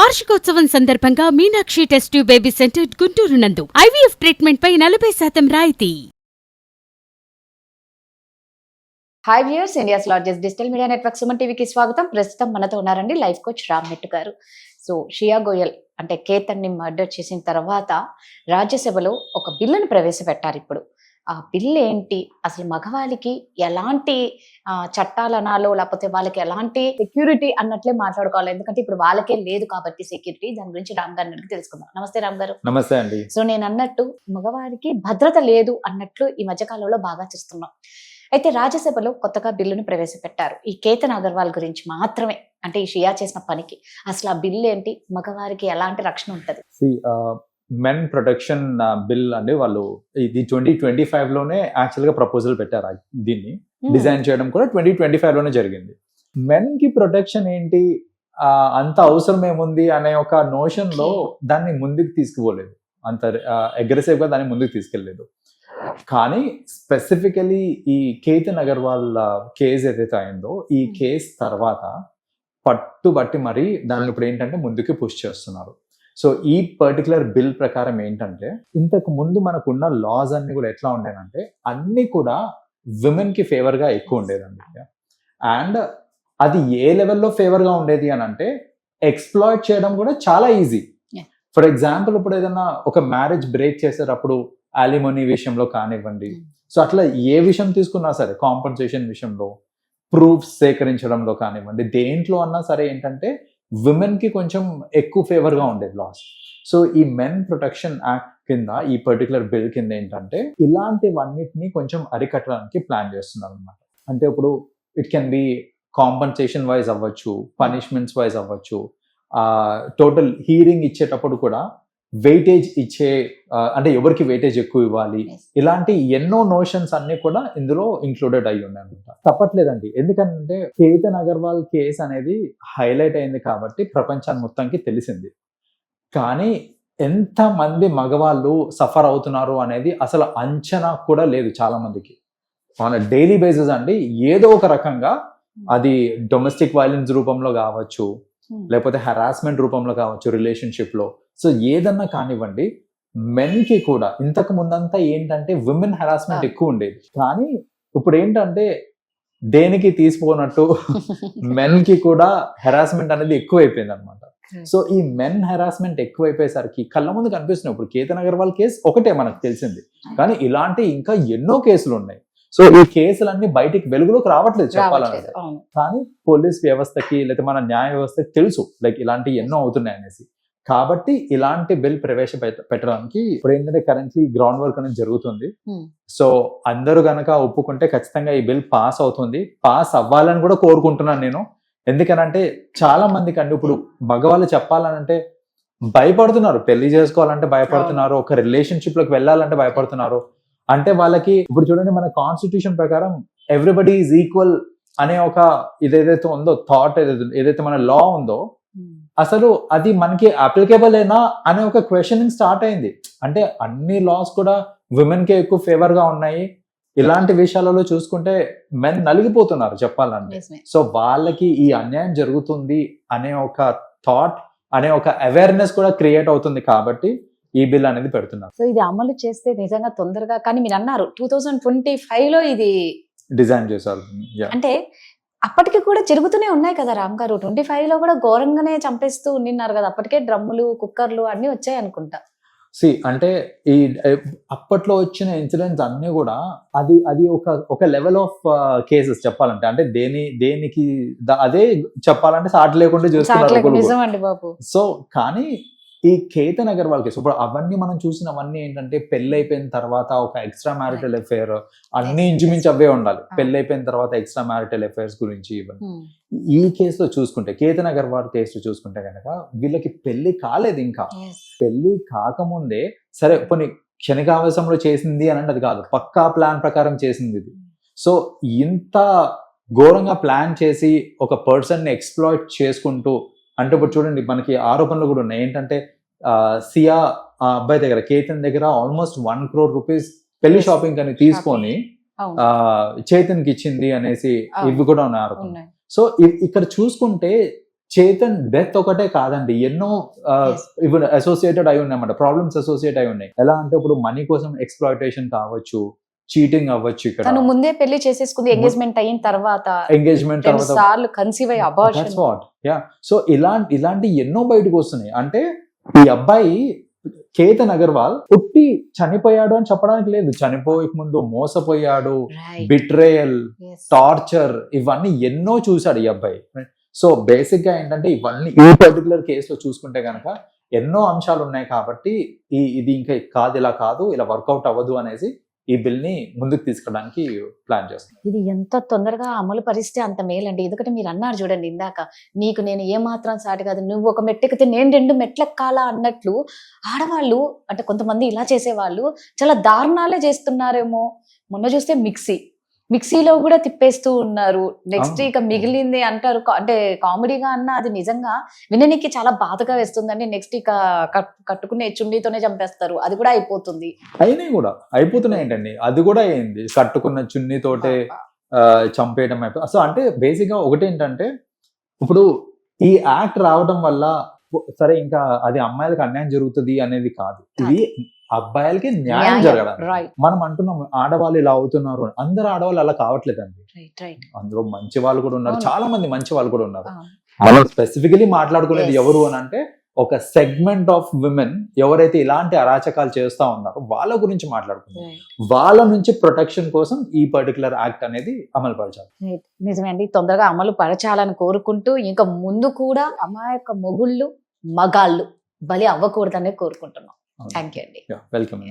వార్షికోత్సవం సందర్భంగా Meenakshi test tube baby centre Guntur నందు ఐవీఎఫ్ ట్రీట్మెంట్ పై 40% రాయితీ. Hi viewers, India's largest digital media network Suman టీవీకి స్వాగతం. ప్రస్తుతం మనతో ఉన్నారండి లైఫ్ కోచ్ రామ్ మెట్టు గారు. సో శ్రియా గోయల్ అంటే కేతన్ ని మర్డర్ చేసిన తర్వాత రాజ్యసభలో ఒక బిల్లును ప్రవేశపెట్టారు. ఇప్పుడు ఆ బిల్ ఏంటి, అసలు మగవాళ్ళకి ఎలాంటి చట్టాలు అనాలో లేకపోతే వాళ్ళకి ఎలాంటి సెక్యూరిటీ అన్నట్లే మాట్లాడుకోవాలి, ఎందుకంటే ఇప్పుడు వాళ్ళకే లేదు కాబట్టి సెక్యూరిటీ. దాని గురించి రామ్ గారిని అడిగి తెలుసుకుందాం. నమస్తే రామ్ గారు. నమస్తే అండి. సో నేను అన్నట్టు మగవారికి భద్రత లేదు అన్నట్లు ఈ మధ్యకాలంలో బాగా చూస్తున్నాం. అయితే రాజ్యసభలో కొత్తగా బిల్లును ప్రవేశపెట్టారు ఈ కేతన్ అగర్వాల్ గురించి మాత్రమే. అంటే ఈ షియా చేసిన పనికి అసలు ఆ బిల్ ఏంటి, మగవారికి ఎలాంటి రక్షణ ఉంటది? మెన్ ప్రొటెక్షన్ బిల్ అంటే వాళ్ళు ఇది 2025 లోనే యాక్చువల్ గా ప్రపోజల్ పెట్టారు. దీన్ని డిజైన్ చేయడం కూడా 2025 లోనే జరిగింది. మెన్ కి ప్రొటెక్షన్ ఏంటి, అంత అవసరం ఏముంది అనే ఒక నోషన్ లో దాన్ని ముందుకు తీసుకుపోలేదు, అంత అగ్రెసివ్ గా దాన్ని ముందుకు తీసుకెళ్లేదు. కానీ స్పెసిఫికలీ ఈ కేతన్ అగర్వాల్ కేసు ఏదైతే అయిందో, ఈ కేసు తర్వాత పట్టుబట్టి మరి దాన్ని ఇప్పుడు ఏంటంటే ముందుకు పుష్ చేస్తున్నారు. సో ఈ పర్టికులర్ బిల్ ప్రకారం ఏంటంటే, ఇంతకు ముందు మనకున్న లాస్ అన్ని కూడా ఎట్లా ఉండేనంటే అన్ని కూడా విమెన్ కి ఫేవర్ గా ఎక్కువ ఉండేదండి. అండ్ అది ఏ లెవెల్లో ఫేవర్ గా ఉండేది అని అంటే, ఎక్స్ప్లాయిట్ చేయడం కూడా చాలా ఈజీ. ఫర్ ఎగ్జాంపుల్, ఇప్పుడు ఏదైనా ఒక మ్యారేజ్ బ్రేక్ చేసేటప్పుడు అలిమనీ విషయంలో కానివ్వండి, సో అట్లా ఏ విషయం తీసుకున్నా సరే, కాంపన్సేషన్ విషయంలో, ప్రూఫ్స్ సేకరించడంలో కానివ్వండి, దేంట్లో అన్నా సరే ఏంటంటే విమెన్ కి కొంచెం ఎక్కువ ఫేవర్ గా ఉండేది లాస్. సో ఈ మెన్ ప్రొటెక్షన్ యాక్ట్ కింద, ఈ పర్టికులర్ బిల్ కింద ఏంటంటే ఇలాంటివన్నిటిని కొంచెం అరికట్టడానికి ప్లాన్ చేస్తున్నారు అనమాట. అంటే ఇప్పుడు it can be compensation wise అవ్వచ్చు, పనిష్మెంట్స్ వైజ్ అవ్వచ్చు, టోటల్ హీరింగ్ ఇచ్చేటప్పుడు కూడా వెయిటేజ్ ఇచ్చే, అంటే ఎవరికి వెయిటేజ్ ఎక్కువ ఇవ్వాలి, ఇలాంటి ఎన్నో నోషన్స్ అన్ని కూడా ఇందులో ఇంక్లూడెడ్ అయ్యి ఉన్నాయి అనమాట. తప్పట్లేదండి, ఎందుకంటే కేతన్ అగర్వాల్ కేసు అనేది హైలైట్ అయింది కాబట్టి ప్రపంచాన్ని మొత్తానికి తెలిసింది. కానీ ఎంత మంది మగవాళ్ళు సఫర్ అవుతున్నారు అనేది అసలు అంచనా కూడా లేదు చాలా మందికి. మన డైలీ బేసిస్ అండి, ఏదో ఒక రకంగా అది డొమెస్టిక్ వైలెన్స్ రూపంలో కావచ్చు, లేకపోతే హెరాస్మెంట్ రూపంలో కావచ్చు, రిలేషన్షిప్ లో. సో ఏదన్నా కానివ్వండి, మెన్ కి కూడా ఇంతకు ముందంతా ఏంటంటే విమెన్ హెరాస్మెంట్ ఎక్కువ ఉండేది. కానీ ఇప్పుడు ఏంటంటే దేనికి తీసిపోనట్టు మెన్ కి కూడా హెరాస్మెంట్ అనేది ఎక్కువ అయిపోయింది అనమాట. సో ఈ మెన్ హెరాస్మెంట్ ఎక్కువైపోయేసరికి కళ్ళ ముందు కనిపిస్తున్నాయి. ఇప్పుడు కేతన్ అగర్వాల్ కేసు ఒకటే మనకు తెలిసింది, కానీ ఇలాంటి ఇంకా ఎన్నో కేసులు ఉన్నాయి. సో ఈ కేసులన్నీ బయటికి వెలుగులోకి రావట్లేదు చెప్పాలంటే. కానీ పోలీస్ వ్యవస్థకి లేదా మన న్యాయ వ్యవస్థకి తెలుసు లైక్ ఇలాంటి ఎన్నో అవుతున్నాయి అనేసి. కాబట్టి ఇలాంటి బిల్ ప్రవేశపెట్టడానికి ఇప్పుడు ఏంటంటే కరెంట్లీ గ్రౌండ్ వర్క్ అనేది జరుగుతుంది. సో అందరూ గనక ఒప్పుకుంటే ఖచ్చితంగా ఈ బిల్ పాస్ అవుతుంది. పాస్ అవ్వాలని కూడా కోరుకుంటున్నాను నేను. ఎందుకనంటే చాలా మందికి అండి ఇప్పుడు మగవాళ్ళు చెప్పాలనంటే భయపడుతున్నారు, పెళ్లి చేసుకోవాలంటే భయపడుతున్నారు, ఒక రిలేషన్షిప్ లోకి వెళ్ళాలంటే భయపడుతున్నారు. అంటే వాళ్ళకి ఇప్పుడు చూడండి, మన కాన్స్టిట్యూషన్ ప్రకారం ఎవ్రీబడి ఈజ్ ఈక్వల్ అనే ఒక ఇదేదైతే ఉందో థాట్, ఏదైతే మన లా ఉందో, అసలు అది మనకి అప్లికేబుల్ ఏనా అనే ఒక క్వశ్చనింగ్ స్టార్ట్ అయింది. అంటే అన్ని లాస్ కూడా విమెన్ కే ఎక్కువ ఫేవర్ గా ఉన్నాయి. ఇలాంటి విషయాలలో చూసుకుంటే మెన్ నలిగిపోతున్నారు చెప్పాలంటే. సో వాళ్ళకి ఈ అన్యాయం జరుగుతుంది అనే ఒక థాట్, అనే ఒక అవేర్నెస్ కూడా క్రియేట్ అవుతుంది కాబట్టి ఈ బిల్ అనేది పెడుతున్నారు. సో ఇది అమలు చేస్తే నిజంగా తొందరగా, కానీ మీరు అన్నారు 2025 లో ఇది డిజైన్ చేశారు. అంటే అప్పటికి కూడా జరుగుతూనే ఉన్నాయి కదా రామ్ గారు. 25 లో కూడా ఘోరంగానే చంపేస్తూ ఉండినారు కదా. అప్పటికే డ్రమ్ములు, కుక్కర్లు అన్ని వచ్చాయి అనుకుంటా. అంటే ఈ అప్పట్లో వచ్చిన ఇన్సిడెంట్స్ అన్ని కూడా అది ఒక లెవెల్ ఆఫ్ కేసెస్ చెప్పాలంటే. అంటే దేనికి అదే చెప్పాలంటే సాటి లేకుండా చేస్తున్నారు. సో కానీ ఈ కేతన్ అగర్వాల్ కేసు, ఇప్పుడు అవన్నీ మనం చూసినవన్నీ ఏంటంటే పెళ్లి అయిపోయిన తర్వాత ఒక ఎక్స్ట్రా మ్యారిటల్ అఫేర్, అన్ని ఇంచుమించు అవే ఉండాలి. పెళ్లి అయిపోయిన తర్వాత ఎక్స్ట్రా మ్యారిటల్ అఫేర్స్ గురించి ఇవన్నీ. ఈ కేసులో చూసుకుంటే, కేతన్ అగర్వాల్ కేసులో చూసుకుంటే కనుక వీళ్ళకి పెళ్లి కాలేదు. ఇంకా పెళ్లి కాకముందే సరే కొన్ని క్షణికావేశంలో చేసింది అని అంటే అది కాదు, పక్కా ప్లాన్ ప్రకారం చేసింది ఇది. సో ఇంత ఘోరంగా ప్లాన్ చేసి ఒక పర్సన్ ని ఎక్స్ప్లాయిట్ చేసుకుంటూ, అంటే ఇప్పుడు చూడండి మనకి ఆరోపణలు కూడా ఉన్నాయి. ఏంటంటే సియా అబ్బాయి దగ్గర, కేతన్ దగ్గర ఆల్మోస్ట్ 1 crore రూపీస్ పెళ్లి షాపింగ్ అని తీసుకొని చేతన్ కి ఇచ్చింది అనేసి ఇవి కూడా ఉన్నాయి ఆరోపణలు. సో ఇక్కడ చూసుకుంటే చేతన్ డెత్ ఒకటే కాదండి, ఎన్నో Yes. ఇప్పుడు అసోసియేటెడ్ అయి ఉన్నాయన్నమాట, ప్రాబ్లమ్స్ అసోసియేట్ అయి ఉన్నాయి. ఎలా అంటే ఇప్పుడు మనీ కోసం ఎక్స్‌ప్లాయిటేషన్ కావచ్చు, చీటింగ్ అవ్వచ్చు, ఇక్కడ తను ముందే పెళ్లి చేసేసుకుంది, ఎంగేజ్మెంట్ అయిన తర్వాత ఎంగేజ్మెంట్ 2 తర్వాత సార్లు కన్సీవ్ అయ్యి abortion. That's what yeah. So ఇలాంటి ఎన్నో బయటకు వస్తున్నాయి. అంటే ఈ అబ్బాయి కేతన్ అగర్వాల్ పుట్టి చనిపోయాడు అని చెప్పడానికి లేదు, చనిపోయక ముందు మోసపోయాడు, బిట్రేయల్, టార్చర్, ఇవన్నీ ఎన్నో చూశాడు ఈ అబ్బాయి. సో బేసిక్ గా ఏంటంటే ఇవన్నీ ఈ పర్టికులర్ కేసులో చూసుకుంటే కనుక ఎన్నో అంశాలు ఉన్నాయి కాబట్టి ఇది ఇంకా కాదు, ఇలా కాదు, ఇలా వర్కౌట్ అవ్వదు అనేసి ఈ బిల్ ని ముందుకు తీసుకెళ్ళడానికి ప్లాన్ చేస్తున్నాం. ఇది ఎంత తొందరగా అమలు పరిస్తే అంత మేలండి. ఎందుకంటే మీరు అన్నారు చూడండి ఇందాక, నీకు నేను ఏమాత్రం సాటి కాదు, నువ్వు ఒక మెట్టెక్కితే నేను 2 మెట్లెక్కాలా అన్నట్లు ఆడవాళ్ళు అంటే కొంతమంది ఇలా చేసేవాళ్ళు చాలా దారుణాలే చేస్తున్నారేమో. మొన్న చూస్తే మిక్సీలో కూడా తిప్పేస్తూ ఉన్నారు. నెక్స్ట్ ఇక మిగిలింది అంటారు, అంటే కామెడీగా అన్న అది నిజంగా విననికి చాలా బాధగా వేస్తుందండి. నెక్స్ట్ ఇక కట్టుకునే చున్నీతోనే చంపేస్తారు, అది కూడా అయిపోతుంది. అయినాయి కూడా అయిపోతున్నాయి ఏంటండి, అది కూడా అయింది, కట్టుకున్న చున్నీతోటే చంపేయడం అయిపోయి. సో అంటే బేసిక్ గా ఒకటి ఏంటంటే ఇప్పుడు ఈ యాక్ట్ రావడం వల్ల సరే ఇంకా అది అమ్మాయిలకు అన్యాయం జరుగుతుంది అనేది కాదు, ఇది అబ్బాయిలకి న్యాయం జరగడం. మనం అంటున్నాం ఆడవాళ్ళు ఇలా అవుతున్నారు, అందరు ఆడవాళ్ళు అలా కావట్లేదండి, అందులో మంచి వాళ్ళు కూడా ఉన్నారు, చాలా మంది మంచి వాళ్ళు కూడా ఉన్నారు. మనం స్పెసిఫికలీ మాట్లాడుకునేది ఎవరు అని అంటే ఒక సెగ్మెంట్ ఆఫ్ విమెన్ ఎవరైతే ఇలాంటి అరాచకాలు చేస్తా ఉన్నారో వాళ్ళ గురించి మాట్లాడుకుంటాం. వాళ్ళ నుంచి ప్రొటెక్షన్ కోసం ఈ పర్టికులర్ యాక్ట్ అనేది అమలు పరచాలి. నిజమే అండి, తొందరగా అమలు పరచాలని కోరుకుంటూ ఇంకా ముందు కూడా అమాయక మొగుళ్ళు మగాళ్ళు బలి అవ్వకూడదని కోరుకుంటున్నాం. థ్యాంక్ యూ అండి. వెల్కమ్.